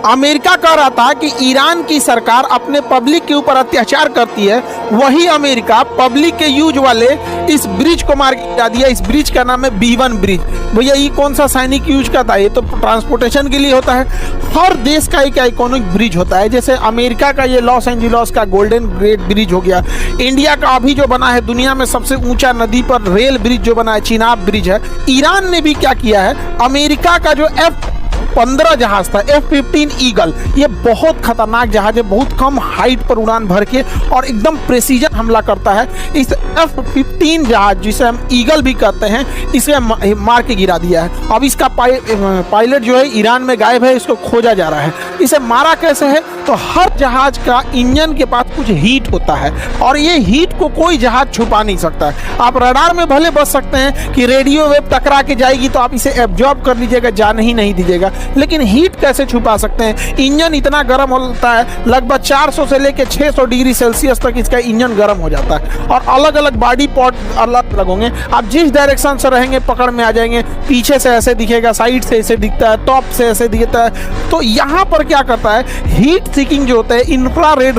America कह रहा था कि ईरान की सरकार अपने पब्लिक के ऊपर अत्याचार करती है, वही अमेरिका पब्लिक के यूज वाले इस ब्रिज को मार के गिरा दिया। इस ब्रिज का नाम है B1 ब्रिज। भैया ये कौन सा सैनिक यूज करता है? ये तो ट्रांसपोर्टेशन के लिए होता है। हर देश का एक आइकॉनिक ब्रिज होता है। जैसे अमेरिका का ये लॉस एंजिलस का गोल्डन गेट ब्रिज हो गया। इंडिया का अभी जो बना है दुनिया में सबसे ऊंचा नदी पर रेल ब्रिज जो बना है चिनाब ब्रिज है। ईरान ने भी क्या किया है, अमेरिका का जो F-15 जहाज था F-15 ईगल, ये बहुत खतरनाक जहाज है, बहुत कम हाइट पर उड़ान भर के और एकदम प्रेसिजन हमला करता है। इस F-15 जहाज जिसे हम ईगल भी कहते हैं, इसे मार के गिरा दिया है। अब इसका पायलट जो है ईरान में गायब है, इसको खोजा जा रहा है। इसे मारा कैसे है? तो हर जहाज का इंजन के पास कुछ हीट होता है और ये हीट को कोई जहाज छुपा नहीं सकता है। आप रडार में भले बच सकते हैं कि रेडियो वेव टकरा के जाएगी तो आप इसे एब्जॉर्ब कर लीजिएगा, जाने ही नहीं दीजिएगा, लेकिन हीट कैसे छुपा सकते हैं? इंजन इतना गर्म होता है, लगभग 400 से लेकर 600 डिग्री सेल्सियस तक इसका इंजन गर्म हो जाता है और अलग अलग बॉडी पार्ट अलग अलग होंगे। आप जिस डायरेक्शन से रहेंगे पकड़ में आ जाएंगे। पीछे से ऐसे दिखेगा, साइड से ऐसे दिखता है, टॉप से ऐसे दिखता है। तो यहाँ पर क्या करता है, हीट सीकिंग जो होता है, इंफ्रारेड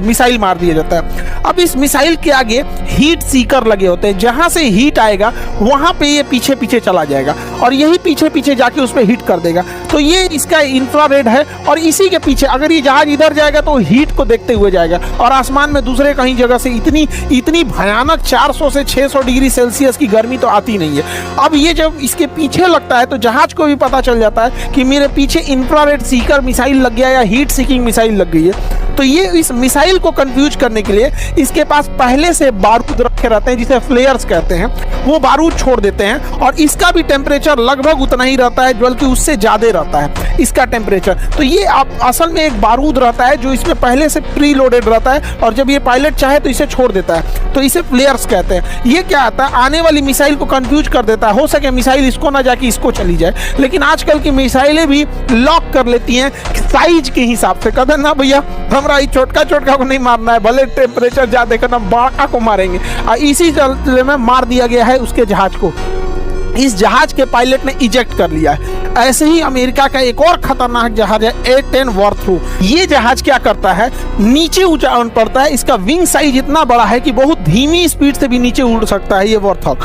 मिसाइल मार दिया जाता है। अब इस मिसाइल के आगे हीट सीकर लगे होते हैं, जहां से हीट आएगा वहां पे ये पीछे पीछे चला जाएगा और यही पीछे पीछे जाके उस पर हीट कर देगा। तो ये इसका इंफ्रारेड है और इसी के पीछे अगर ये जहाज इधर जाएगा तो हीट को देखते हुए जाएगा और आसमान में दूसरे कहीं जगह से इतनी भयानक 400 से 600 डिग्री सेल्सियस की गर्मी तो आती नहीं है। अब ये जब इसके पीछे लगता है तो जहाज को भी पता चल जाता है कि मेरे पीछे इंफ्रारेड सीकर मिसाइल लग गया या हीट सीकिंग मिसाइल लग गई है। तो ये इस मिसाइल को कंफ्यूज करने के लिए इसके पास पहले से बारूद रखे रहते हैं, जिसे फ्लेयर्स कहते हैं। वो बारूद छोड़ देते हैं और इसका भी टेम्परेचर लगभग उतना ही रहता है, बल्कि उससे ज़्यादा रहता है इसका टेम्परेचर। तो ये असल में एक बारूद रहता है जो इसमें पहले से प्री लोडेड रहता है और जब ये पायलट चाहे तो इसे छोड़ देता है। तो इसे फ्लेयर्स कहते हैं। ये क्या आता है, आने वाली मिसाइल को कंफ्यूज कर देता है। हो सके मिसाइल इसको ना जाके इसको चली जाए, लेकिन आजकल की मिसाइलें भी लॉक कर लेती हैं साइज के हिसाब से। कहते ना भैया हमरा छोटका को नहीं मारना है, भले टेम्परेचर ज्यादा करना, बड़ा को मारेंगे। इसी सिलसिले में मार दिया गया है उसके जहाज को। इस जहाज के पायलट ने इजेक्ट कर लिया है। ऐसे ही अमेरिका का एक और खतरनाक जहाज है A-10 वॉर्थ्रो। ये जहाज क्या करता है, नीचे ऊंचाई पड़ता है। इसका विंग साइज इतना बड़ा है कि बहुत धीमी स्पीड से भी नीचे उड़ सकता है ये वॉर्थ्रो।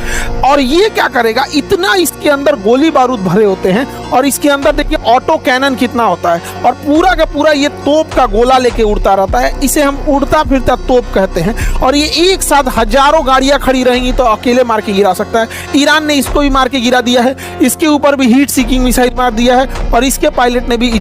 और ये क्या करेगा, इतना इसके अंदर गोली बारूद भरे होते हैं और इसके अंदर देखिए ऑटो कैनन कितना होता है और पूरा का पूरा ये तोप का गोला लेके उड़ता रहता है। इसे हम उड़ता फिरता तोप कहते हैं और ये एक साथ हजारों गाड़ियां खड़ी रहेंगी तो अकेले मार के गिरा सकता है। ईरान ने इसको भी मार के गिरा दिया है। इसके ऊपर भी हीट सीकिंग मिसाइल मार दिया है और इसके पायलट ने भी